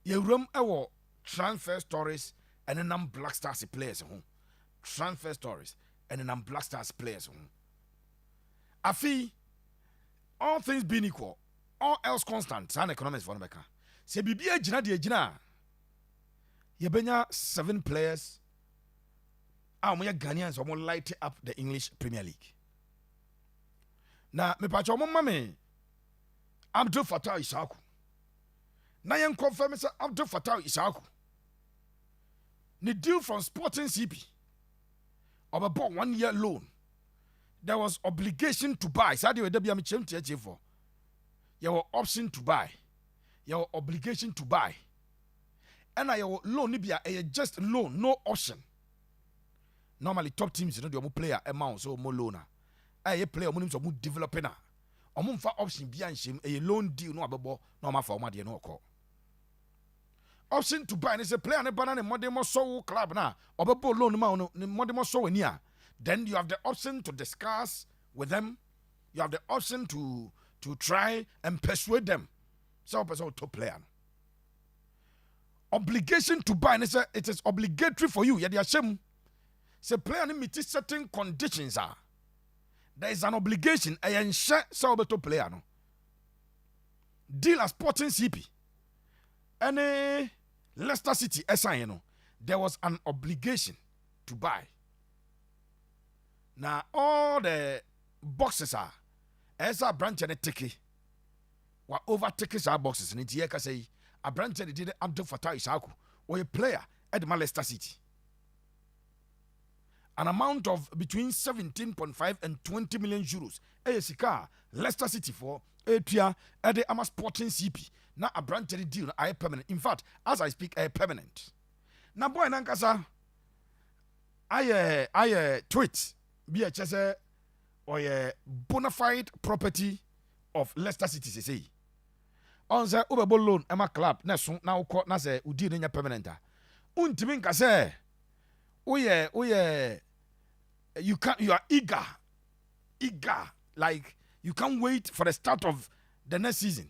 Ye room ewo transfer stories and then Blackstars players home. Transfer stories and then Blackstars players home. Afi, all things being equal, all else constant, and economics for America. Se bibia jina de jina. Ye benya 7 players. Omo Ghanaians omo light up the English Premier League. Na me pacho omo mame Abdul Fattah Issahaku. Na yen confirm say Abdul Fattah Issahaku. The deal from Sporting CP of about 1 year loan. There was obligation to buy. Sadi we debi am chem tie for. Your option to buy. Your obligation to buy. And your loan be a just loan, no option. Normally top teams you know the player amount so more loaner. A player mo nim so mo developer na. Omo mfa option bi anhyem a loan deal no abebo no ma fa o ma de no okọ. Option to buy is a player ne banana modern so club na obebo loan ma no modern so ani a. Then you have the option to discuss with them. You have the option to try and persuade them. So person top player. Obligation to buy it is obligatory for you. Yet shame. Say player meet certain conditions are. There is an obligation. I ensure so beto player no. Deal as Sporting CP. Any Leicester City SI no. There was an obligation to buy. Now all the boxes are as a branch and a ticket. What overtakes our boxes and it's say a branch and did Abdul Fattah Issahaku or a player at Leicester City. An amount of between 17.5 and 20 million euros. Sika Leicester City for Atia at the Ama Sporting CP. Now a branch and deal I permanent. In fact, as I speak, I permanent. Now boy nankasa I tweet be a chese or a bona fide property of Leicester City say. On the Uber loan Emma club na now court na say udi nya permanenta. Untimin ka say you are eager like you can't wait for the start of the next season.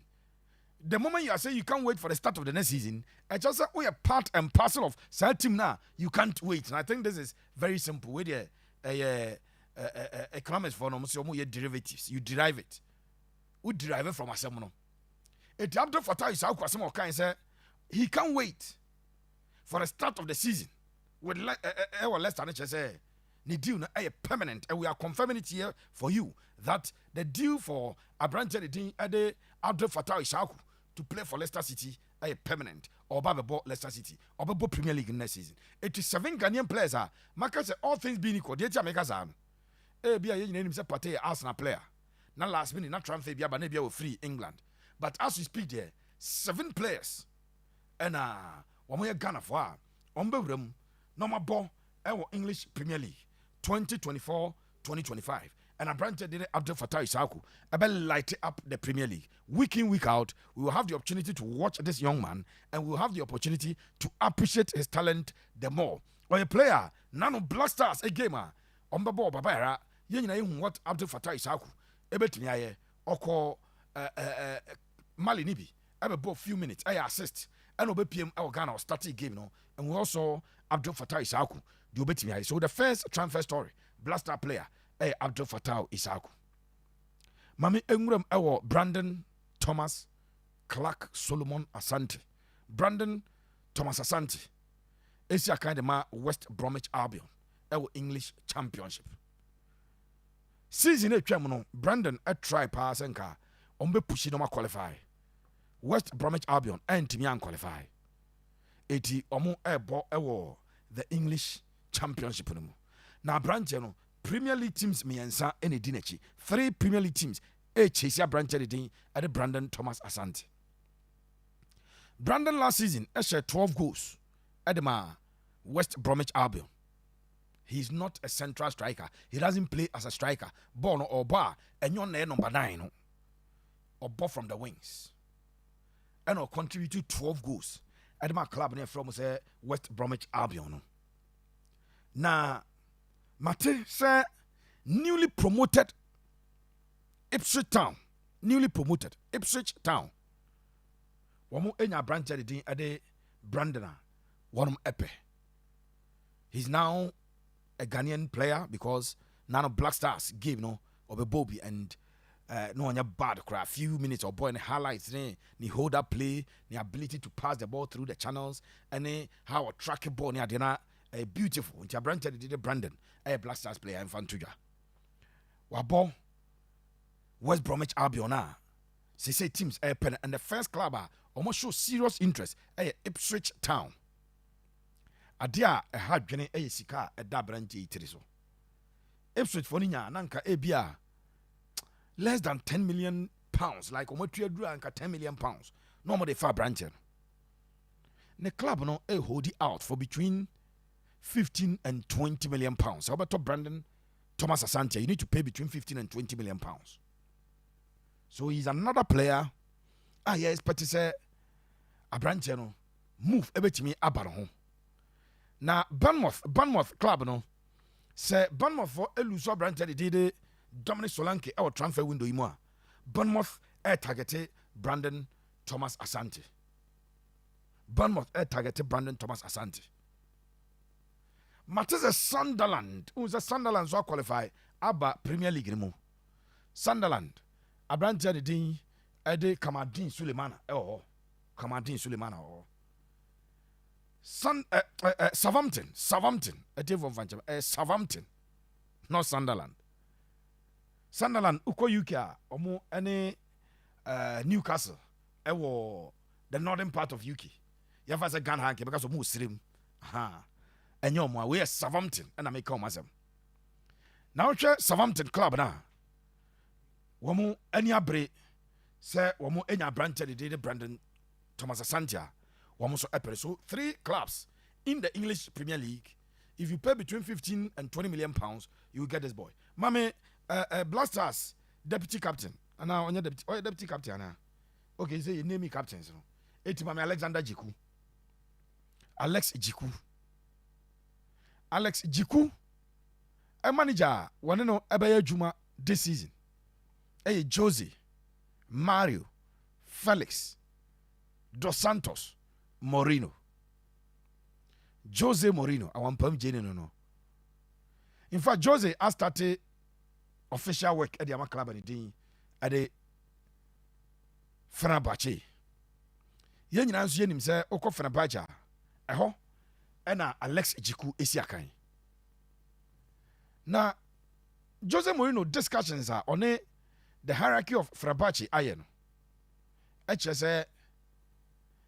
The moment you are saying you can't wait for the start of the next season, I just say we are part and parcel of that team now. You can't wait, and I think this is very simple. With economics for no derivatives, you derive it. We derive it from a It Abdul Fattah Issahaku Asamo can say he can't wait for the start of the season with less than say the deal is permanent, and we are confirming it here for you that the deal for Abrante the Abdul Fattah Issahaku to play for Leicester City is permanent or Bababo Leicester City or Bababo Premier League next season. It is 7 Ghanaian players. Maka say all things being equal, they make us be a name say Pate Arsenal player. Now last minute, not transfer be able to free England. But as we speak there, 7 players and one more Ghana for room normal ball English Premier League 2024-2025. And Abrante did Abdul Fattah Issahaku about light up the Premier League. Week in, week out, we will have the opportunity to watch this young man and we will have the opportunity to appreciate his talent the more. Or a player, none of Blackstars, a gamer, on the ball, Babara, you know what Abdul Fattah Issahaku, Ebetiniaye, or call Mali Nibi, about few minutes, I assist, and obey PM our Ghana or starting game, no, and we also Abdul Fattah Issahaku, the Obetiniaye. So the first transfer story, Blaster player. Abdul Fattah Issahaku. Mami Engram ewo Brandon Thomas Clark Solomon Asante. Brandon Thomas Asante. Esi akande ma West Bromwich Albion. Ewo English Championship. Season 8 no Brandon try pass enka. Ombe pushi no ma qualify. West Bromwich Albion entimi an qualify. Eti omo ebo ewo the English Championship no. Na branch no Premier League teams miensa ene dinechi. 3 Premier League teams Chesia branch editing at Brandon Thomas Asante. Brandon last season shared 12 goals at the West Bromwich Albion. He's not a central striker. He doesn't play as a striker. Bono or bar and you're number 9 or ball from the wings. And or contributed 12 goals at my club near from West Bromwich Albion. Now Mate say newly promoted Ipswich Town. Womu enya branch editing ade Brandon one epe. He's now a Ghanaian player because none of Blackstars game no of a Bobby and no one bad cry. A few minutes or boy and highlights ni hold up play, the ability to pass the ball through the channels, and how a track a ball near dinner a beautiful. Intia branch did Brandon a Blackstars player in Fantuja. Wabo West Bromwich Albion say teams a pen and the first club almost show serious interest Ipswich Town. Adia a hard journey a sika a dabranti triso. Ipswich for ninya nanka ebia less than 10 million pounds, like anka 10 million pounds. Normally far branching. The club no a hold it out for between 15 and 20 million pounds. How about top Brandon Thomas Asante? You need to pay between 15 and 20 million pounds. So he's another player. Yes, but it's a branch no move a bit to me about home. Now Bournemouth club no say Bournemouth for a loser branch did Dominic Solanke our transfer window imo. Bournemouth targeted Brandon Thomas Asante. Bournemouth targeted Brandon Thomas Asante. Matters Sunderland, who's a Sunderland so qualify Abba Premier League no. Sunderland a branch did Ede Kamadin Sulemana Kamadin Sulemana Southampton Southampton not Sunderland uko UK omo any Newcastle the northern part of UK yafa say Ghana hanke because omo sirim enyo mo we Southampton and I make come asem now Southampton club na womo any abre say womo enya branch de Brandon Thomas Asante womo so epere so 3 clubs in the English Premier League. If you pay between 15 and 20 million pounds you will get this boy. Mame Blackstars deputy captain and now on your deputy captain now. Okay, say you name me captains no. Eti mame Alexander Djiku. Alex Djiku a manager one no ebeye juma this season. Jose, Mario, Felix, Dos Santos, Moreno. Jose Moreno, I want Pam Jane no. In fact, Jose has started official work at the Ama Club and at the Fenerbahce. Yen nyina nim say okọ Fenerbahce eho na Alex Djiku esiakan. Na Jose Moreno discussions are on the hierarchy of Fenerbahce ayen. Say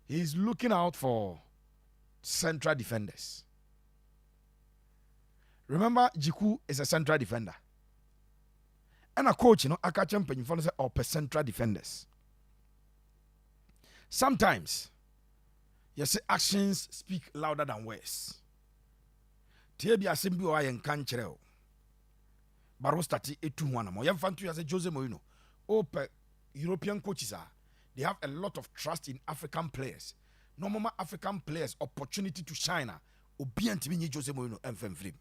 he's looking out for central defenders. Remember, Djiku is a central defender. And a coach, aka champion for the central defenders. Sometimes, you say actions speak louder than words. Tiebi asembi wa yen kanchereo. Baro stati etu mo. Yem fantu ya say Jose Mourinho. European coaches they have a lot of trust in African players. No more African players opportunity to shine. Obiantimi Jose Mourinho enfrem.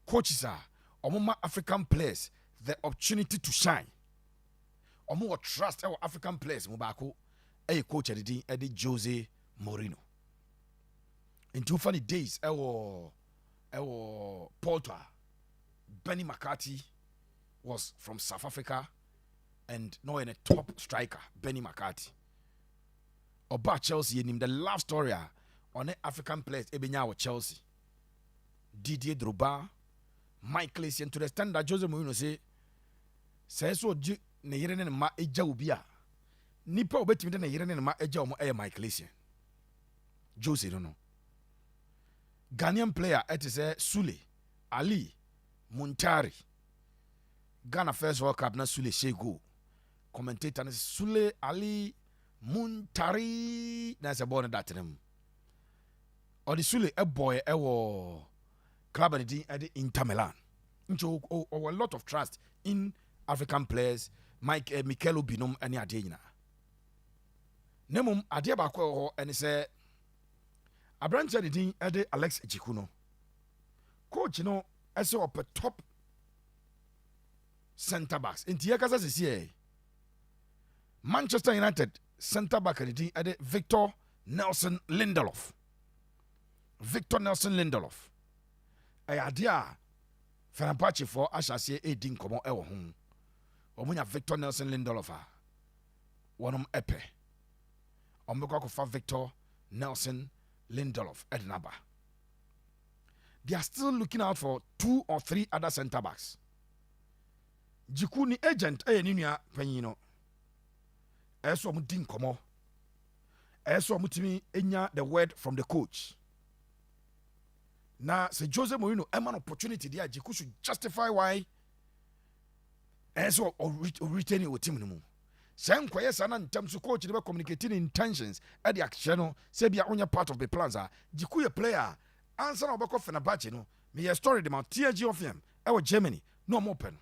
Coaches omoma African players the opportunity to shine. Omo trust our African players mobako coach Eddie Jose Mourinho. In 2 funny days Porto Benny McCarthy was from South Africa and now in a top striker Benny McCarthy. Oba Chelsea in the love story on the African players ebenya with Chelsea. Didier Drogba, Mike Essien, to the extent that Jose Mourinho say so ne yere ne ma eja obi a nipa obetimi de ne yere ne ma eja omo Mike Essien. Jose no. Ghanaian player it is Sule Ali Muntari. Ghana first World Cup na Sule Shego. Commentator is Sule Ali Muntari. That's a born that name. Or the Sule a boy ewo club at the Inter Milan. So a lot of trust in African players. Mike Mikel Obinom and Adena. Nemum Adiaba ko and say a branch at the Alex Djiku. Coach, as up a top center backs. In Tiakasa Manchester United center back and the Victor Nelson Lindelof. Victor Nelson Lindelof. Ayadia Fenerbahce for Ashase a din komo ewo ho. Omunya Victor Nelson Lindelof a. Wonom epe. Omeko ko fa Victor Nelson Lindelof Ednaba. They are still looking out for 2 or 3 other center backs. Djiku ni agent ni nua panyino. Eso mu din komo. Eso mutimi enya the word from the coach. Now, say Jose Mourinho, an opportunity there. Djiku should justify why. Eso retain your team no more. Same question in terms of coach, they were communicating intentions at the action. Say be only part of the plans. Djiku a player. Answer about Fenerbahce no. Me a story the mount TG of him. Our Germany no more open.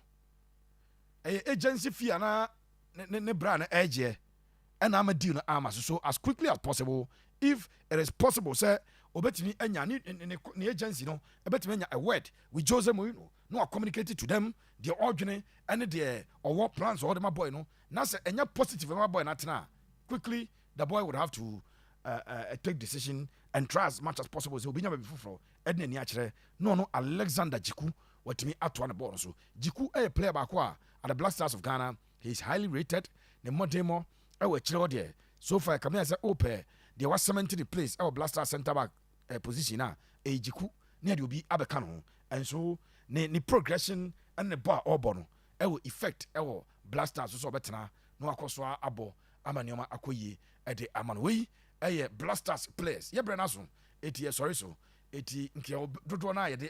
Agency fee na ne brand edge. And I'm a deal na amas so as quickly as possible. If it is possible, say obetimi enya ni agency no. Obetimi enya a word with Jose Mourinho. No, I communicated to them the origin and the or what plans or my boy no. Now say enya positive my boy natina. Quickly the boy would have to take decision and try as much as possible. So be never before. Edne ni achre no Alexander Djiku what me at one ball so Djiku a player back at the Blackstars of Ghana. He is highly rated. The more demo our there. So far come here say open there was cement the place our Blaster center back position now a Djiku near you be abekano and so ni progression and the bar or bono will effect our Blasters so better no akoswa abo amanioma akoyi at the amanwe Blasters players ye brenaso eti sorry so eti nke dodo na ye de